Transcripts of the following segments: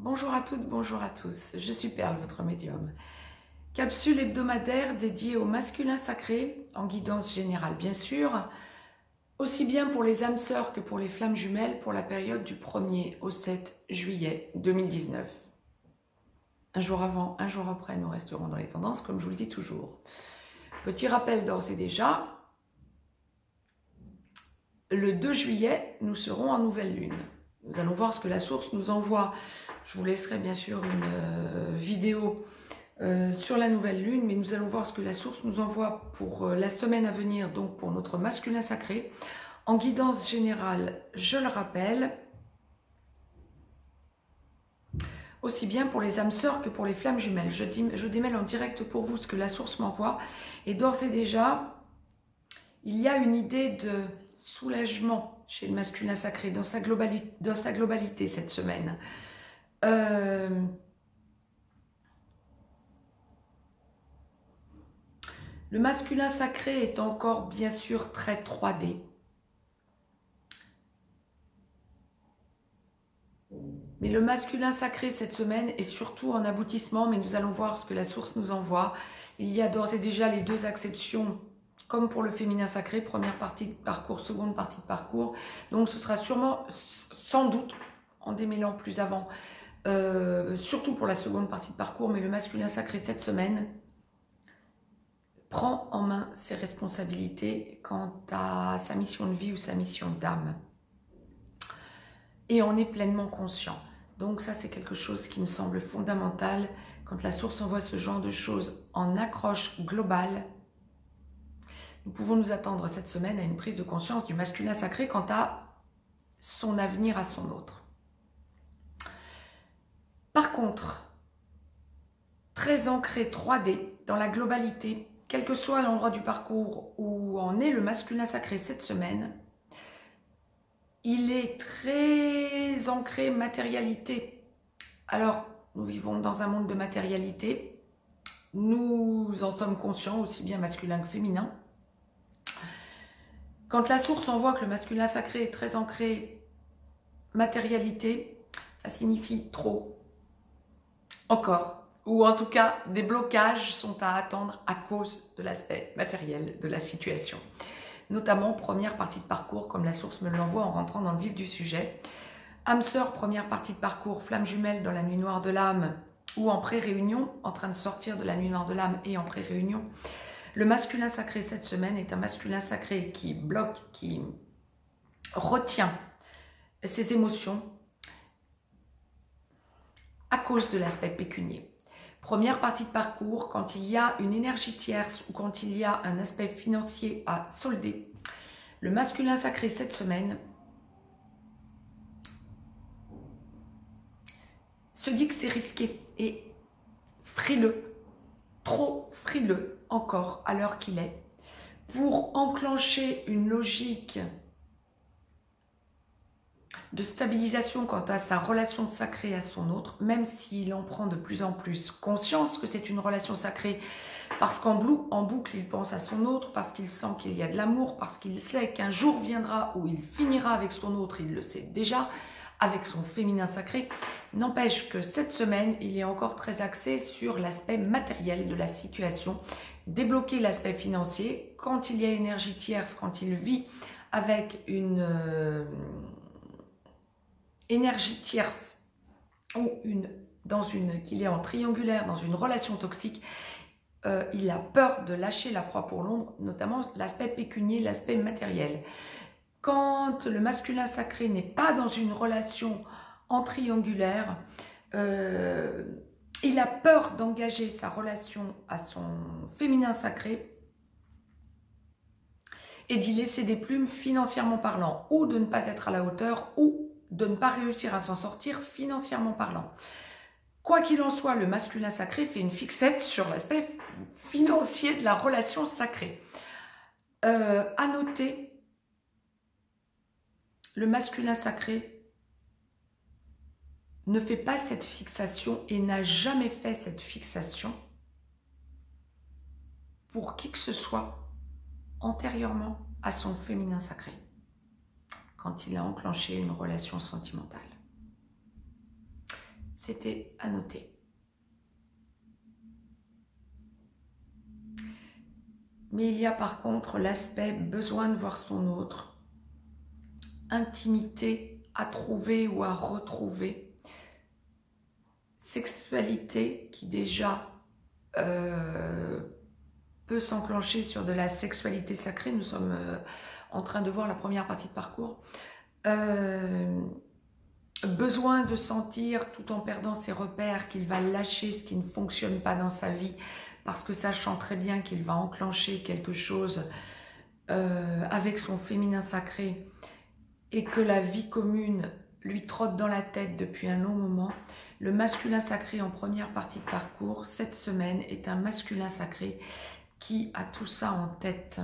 Bonjour à toutes, bonjour à tous, je suis Perle, votre médium. Capsule hebdomadaire dédiée au masculin sacré, en guidance générale bien sûr, aussi bien pour les âmes sœurs que pour les flammes jumelles pour la période du 1er au 7 juillet 2019. Un jour avant, un jour après, nous resterons dans les tendances, comme je vous le dis toujours. Petit rappel d'ores et déjà, le 2 juillet, nous serons en nouvelle lune. Nous allons voir ce que la source nous envoie. Je vous laisserai bien sûr une vidéo sur la nouvelle lune, mais nous allons voir ce que la source nous envoie pour la semaine à venir, donc pour notre masculin sacré. En guidance générale, je le rappelle, aussi bien pour les âmes sœurs que pour les flammes jumelles. Je démêle en direct pour vous ce que la source m'envoie. Et d'ores et déjà, il y a une idée de soulagement chez le masculin sacré dans sa globalité cette semaine. Le masculin sacré est encore bien sûr très 3D. Mais le masculin sacré cette semaine est surtout en aboutissement, mais nous allons voir ce que la source nous envoie. Il y a d'ores et déjà les deux acceptions, comme pour le féminin sacré, première partie de parcours, seconde partie de parcours. Donc ce sera sûrement, sans doute, en démêlant plus avant, surtout pour la seconde partie de parcours, mais le masculin sacré cette semaine prend en main ses responsabilités quant à sa mission de vie ou sa mission d'âme. Et on est pleinement conscient. Donc ça, c'est quelque chose qui me semble fondamental. Quand la source envoie ce genre de choses en accroche globale, nous pouvons nous attendre cette semaine à une prise de conscience du masculin sacré quant à son avenir à son autre. Par contre, très ancré 3D dans la globalité, quel que soit l'endroit du parcours où en est le masculin sacré cette semaine, il est très ancré matérialité. Alors, nous vivons dans un monde de matérialité. Nous en sommes conscients, aussi bien masculin que féminin. Quand la source envoie que le masculin sacré est très ancré matérialité, ça signifie trop, encore. Ou en tout cas, des blocages sont à attendre à cause de l'aspect matériel de la situation. Notamment, première partie de parcours, comme la source me l'envoie en rentrant dans le vif du sujet. Âme sœur, première partie de parcours, flamme jumelle dans la nuit noire de l'âme ou en pré-réunion, en train de sortir de la nuit noire de l'âme et en pré-réunion. Le masculin sacré cette semaine est un masculin sacré qui bloque, qui retient ses émotions à cause de l'aspect pécunier. Première partie de parcours, quand il y a une énergie tierce ou quand il y a un aspect financier à solder, le masculin sacré cette semaine se dit que c'est risqué et frileux, trop frileux encore à l'heure qu'il est, pour enclencher une logique de stabilisation quant à sa relation sacrée à son autre, même s'il en prend de plus en plus conscience que c'est une relation sacrée, parce qu'en boucle, il pense à son autre, parce qu'il sent qu'il y a de l'amour, parce qu'il sait qu'un jour viendra où il finira avec son autre, il le sait déjà, avec son féminin sacré. N'empêche que cette semaine, il est encore très axé sur l'aspect matériel de la situation, débloquer l'aspect financier, quand il y a énergie tierce, quand il vit avec une énergie tierce ou qu'il est en triangulaire, dans une relation toxique, il a peur de lâcher la proie pour l'ombre, notamment l'aspect pécunier, l'aspect matériel. Quand le masculin sacré n'est pas dans une relation en triangulaire, il a peur d'engager sa relation à son féminin sacré et d'y laisser des plumes financièrement parlant, ou de ne pas être à la hauteur, ou de ne pas réussir à s'en sortir financièrement parlant. Quoi qu'il en soit, le masculin sacré fait une fixette sur l'aspect financier de la relation sacrée. À noter, le masculin sacré ne fait pas cette fixation et n'a jamais fait cette fixation pour qui que ce soit antérieurement à son féminin sacré, quand il a enclenché une relation sentimentale. c'était à noter. Mais il y a par contre l'aspect besoin de voir son autre, intimité à trouver ou à retrouver, sexualité qui déjà peut s'enclencher sur de la sexualité sacrée. Nous sommes en train de voir la première partie de parcours. Besoin de sentir, tout en perdant ses repères, qu'il va lâcher ce qui ne fonctionne pas dans sa vie, parce que sachant très bien qu'il va enclencher quelque chose avec son féminin sacré et que la vie commune lui trotte dans la tête depuis un long moment. Le masculin sacré en première partie de parcours, cette semaine, est un masculin sacré qui a tout ça en tête.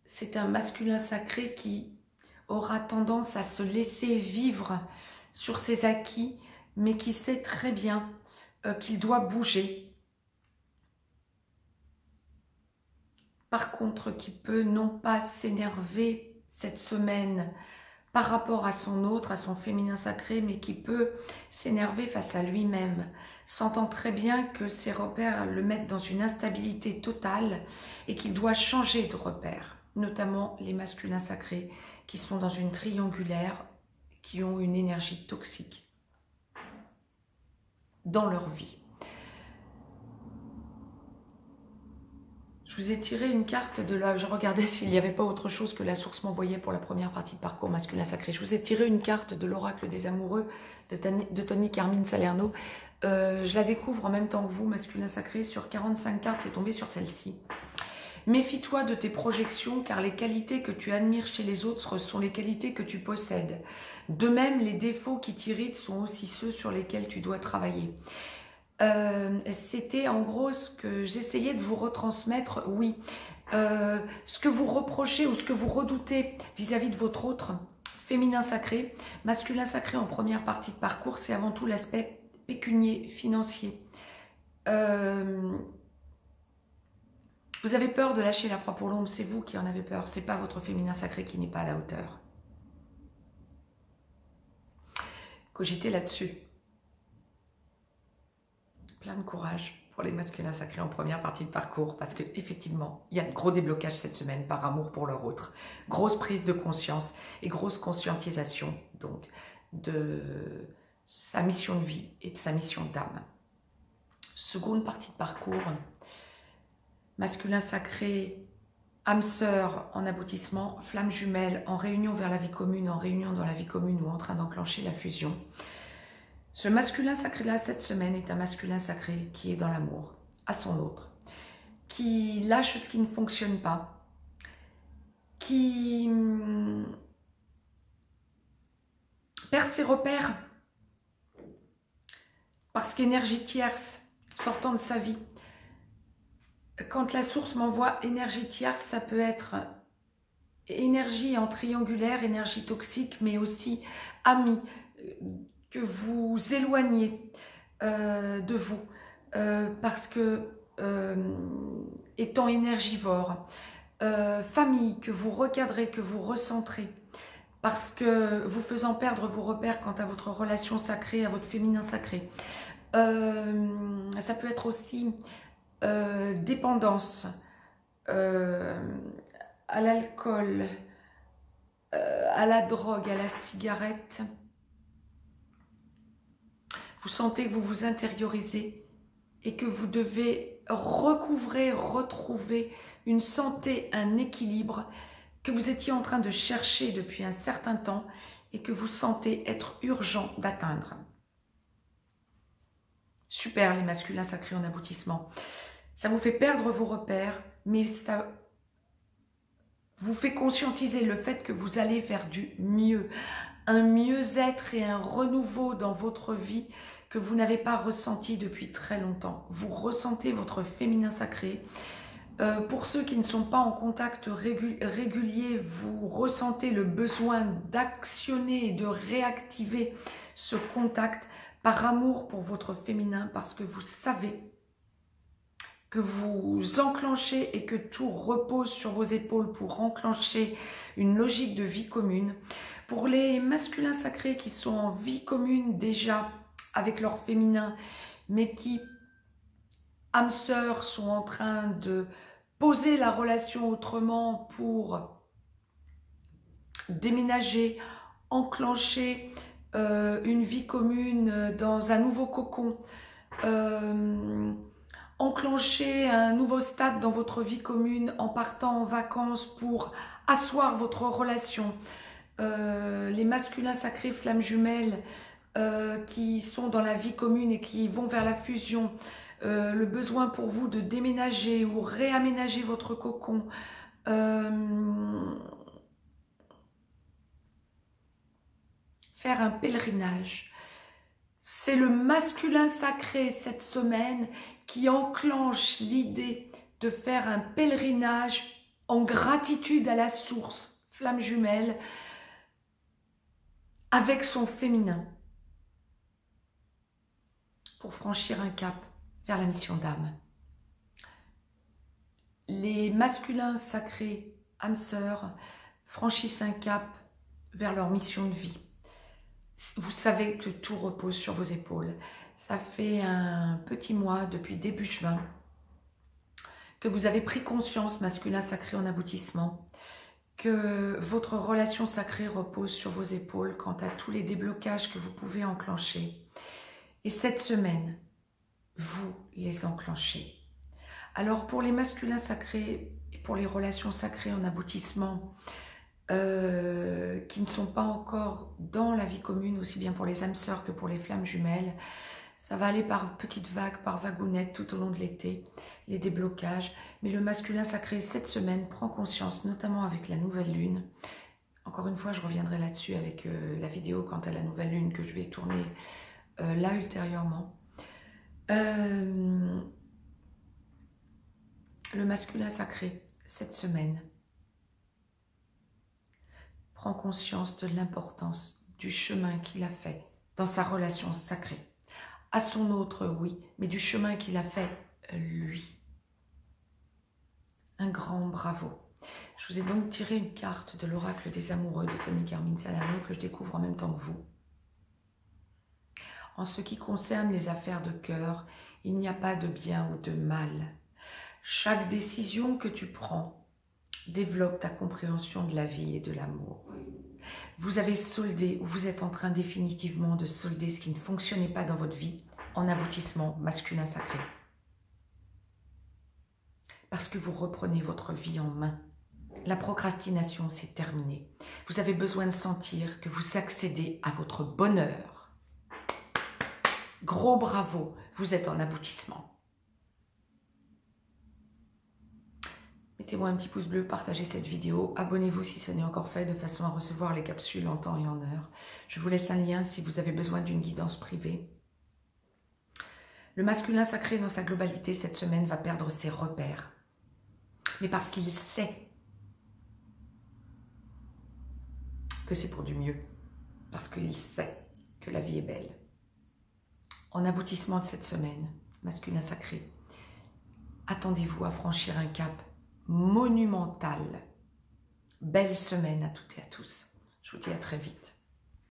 C'est un masculin sacré qui aura tendance à se laisser vivre sur ses acquis, mais qui sait très bien qu'il doit bouger. Par contre, qui peut non pas s'énerver cette semaine par rapport à son autre, à son féminin sacré, mais qui peut s'énerver face à lui-même, sentant très bien que ses repères le mettent dans une instabilité totale et qu'il doit changer de repères, notamment les masculins sacrés qui sont dans une triangulaire, qui ont une énergie toxique dans leur vie. Je vous ai tiré une carte de là, je regardais s'il n'y avait pas autre chose que la source m'envoyait pour la première partie de parcours masculin sacré. Je vous ai tiré une carte de l'oracle des amoureux de Tony Carmine Salerno. Je la découvre en même temps que vous, masculin sacré. Sur 45 cartes, c'est tombé sur celle-ci. Méfie-toi de tes projections, car les qualités que tu admires chez les autres sont les qualités que tu possèdes. De même, les défauts qui t'irritent sont aussi ceux sur lesquels tu dois travailler. C'était en gros ce que j'essayais de vous retransmettre, oui. Ce que vous reprochez ou ce que vous redoutez vis-à-vis de votre autre, féminin sacré, masculin sacré en première partie de parcours, c'est avant tout l'aspect pécunier, financier. Vous avez peur de lâcher la proie pour l'ombre, c'est vous qui en avez peur, c'est pas votre féminin sacré qui n'est pas à la hauteur. Cogitez là-dessus. Plein de courage pour les masculins sacrés en première partie de parcours, parce qu'effectivement, il y a de gros déblocages cette semaine par amour pour leur autre. Grosse prise de conscience et grosse conscientisation donc de sa mission de vie et de sa mission d'âme. Seconde partie de parcours, masculin sacré, âme sœur en aboutissement, flamme jumelle en réunion vers la vie commune, en réunion dans la vie commune ou en train d'enclencher la fusion. Ce masculin sacré-là, cette semaine, est un masculin sacré qui est dans l'amour, à son autre, qui lâche ce qui ne fonctionne pas, qui perd ses repères, parce qu'énergie tierce sortant de sa vie. Quand la source m'envoie énergie tierce, ça peut être énergie en triangulaire, énergie toxique, mais aussi ami, que vous éloignez de vous, parce que étant énergivore, famille que vous recadrez, que vous recentrez, parce que vous faisant perdre vos repères quant à votre relation sacrée, à votre féminin sacré. Ça peut être aussi dépendance à l'alcool, à la drogue, à la cigarette. Vous sentez que vous vous intériorisez et que vous devez recouvrer, retrouver une santé, un équilibre que vous étiez en train de chercher depuis un certain temps et que vous sentez être urgent d'atteindre. Super les masculins sacrés en aboutissement. Ça vous fait perdre vos repères, mais ça vous fait conscientiser le fait que vous allez vers du mieux. Un mieux-être et un renouveau dans votre vie que vous n'avez pas ressenti depuis très longtemps. Vous ressentez votre féminin sacré. Pour ceux qui ne sont pas en contact régulier, vous ressentez le besoin d'actionner et de réactiver ce contact par amour pour votre féminin, parce que vous savez que vous enclenchez et que tout repose sur vos épaules pour enclencher une logique de vie commune. Pour les masculins sacrés qui sont en vie commune déjà avec leur féminin, mais qui, âmes sœurs, sont en train de poser la relation autrement pour déménager, enclencher une vie commune dans un nouveau cocon, enclencher un nouveau stade dans votre vie commune en partant en vacances pour asseoir votre relation. Les masculins sacrés flammes jumelles qui sont dans la vie commune et qui vont vers la fusion, le besoin pour vous de déménager ou réaménager votre cocon, faire un pèlerinage. C'est le masculin sacré cette semaine qui enclenche l'idée de faire un pèlerinage en gratitude à la source, flamme jumelle, avec son féminin, pour franchir un cap vers la mission d'âme. Les masculins sacrés, âmes sœurs, franchissent un cap vers leur mission de vie. Vous savez que tout repose sur vos épaules. Ça fait un petit mois, depuis début juin, que vous avez pris conscience, masculin sacré en aboutissement, que votre relation sacrée repose sur vos épaules quant à tous les déblocages que vous pouvez enclencher. Et cette semaine, vous les enclenchez. Alors pour les masculins sacrés et pour les relations sacrées en aboutissement, qui ne sont pas encore dans la vie commune, aussi bien pour les âmes sœurs que pour les flammes jumelles, ça va aller par petites vagues, par vagounettes tout au long de l'été, les déblocages. Mais le masculin sacré cette semaine prend conscience, notamment avec la nouvelle lune. Encore une fois, je reviendrai là-dessus avec la vidéo quant à la nouvelle lune que je vais tourner là ultérieurement. Le masculin sacré cette semaine prend conscience de l'importance du chemin qu'il a fait dans sa relation sacrée. À son autre, oui, mais du chemin qu'il a fait, lui. Un grand bravo. Je vous ai donc tiré une carte de l'oracle des amoureux de Tony Carmine Salerno que je découvre en même temps que vous. En ce qui concerne les affaires de cœur, il n'y a pas de bien ou de mal. Chaque décision que tu prends développe ta compréhension de la vie et de l'amour. Vous avez soldé ou vous êtes en train définitivement de solder ce qui ne fonctionnait pas dans votre vie en aboutissement masculin sacré. Parce que vous reprenez votre vie en main. La procrastination, c'est terminé. Vous avez besoin de sentir que vous accédez à votre bonheur. Gros bravo, vous êtes en aboutissement. Mettez-moi un petit pouce bleu, partagez cette vidéo, abonnez-vous si ce n'est encore fait de façon à recevoir les capsules en temps et en heure. Je vous laisse un lien si vous avez besoin d'une guidance privée. Le masculin sacré dans sa globalité cette semaine va perdre ses repères. Mais parce qu'il sait que c'est pour du mieux. Parce qu'il sait que la vie est belle. En aboutissement de cette semaine, masculin sacré, attendez-vous à franchir un cap monumental. Belle semaine à toutes et à tous. Je vous dis à très vite.